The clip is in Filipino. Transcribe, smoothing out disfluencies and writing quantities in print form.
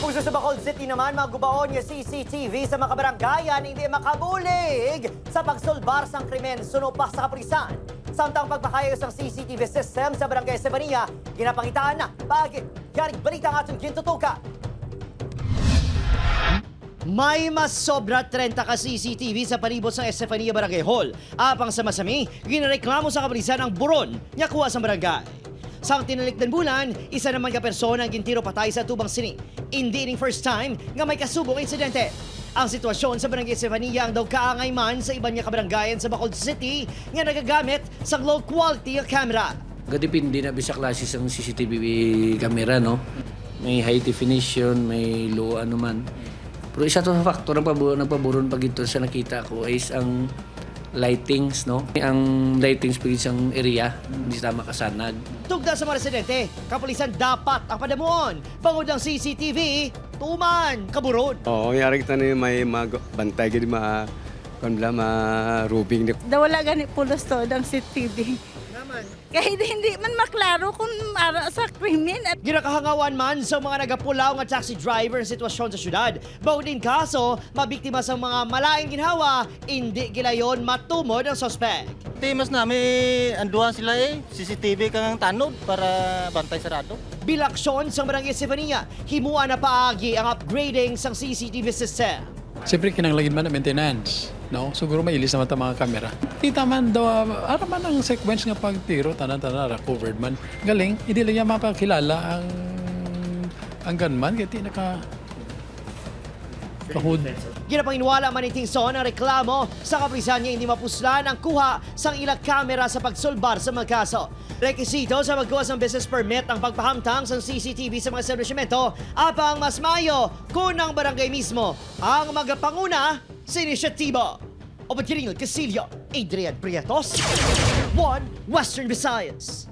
Kapuso sa Bacolod City naman, mga Gubaon yung CCTV sa mga kabarangayan hindi makabulig sa pagsolbar sang krimen, suno pa sa kapulisan. Samtang pagpakayos ng CCTV system sa barangay Estefania, ginapangitaan na paagi. Yaring balita ang ating gintutukan. May mas sobra 30 ka CCTV sa palibot sa Estefania Barangay Hall. Apang sa masami, ginareklamo sa kapulisan ang buron niya kuha sa barangay. Sang tinalikdan bulan, isa naman ka persona ang gintiro patay sa tubang sini. Hindi ning first time nga may kasubong insidente. Ang sitwasyon sa barangay Estefania ang daw kaangay man sa iban niya kabarangayan sa Bacolod City nga nagagamit sa low quality nga camera. Gadipindi na bisa klase ng CCTV camera, no? May high definition, may low ano man. Pero isa to sa faktor ng paboron pag ito sa nakita ko is ang lightings, no? Ang lightings pag isang area, hindi tama kasanag. Tugda sa mga residente, kapulisan dapat ang padamuon. Bangod ng CCTV, tuman, kaburon. Oo, yari kita na may bantay gini rubing. Wala gani pulos to ng CCTV. Naman. Kahit hindi man maklaro kung ara sa krimen at Ginakahangawan man sa mga nagapulaw nga taxi driver ang sitwasyon sa syudad. Bawod din kaso, mabiktima sa mga malaing ginhawa, hindi gilayon matumod ang sospek. Timas na, may anduhan sila CCTV kang tanod para bantay sarado. Bilaksyon sa barangay Estefania, himuan na paagi ang upgrading sa CCTV system. Siyempre kinanglagin man na maintenance, no? Siguro mailis naman ang mga kamera. Kita man daw, ara man ang sequence nga pagtiro, tanan-tanan, covered man. Galing, hindi lang niya mapakilala ang gunman, kaya naka kahud. Ginapanginwala man ni Tingson ang reklamo sa kapulisan niya hindi mapuslan ang kuha sang ilang kamera sa pagsolbar sa mga kaso. Rekisito sa magkuha ng business permit ang pagpahamtang sa CCTV sa mga establishmento apang mas mayo kung ang barangay mismo ang magapanguna sa inisyatibo. O Badkiringil Casillo, Adrian Prietos, 1 Western Visayas.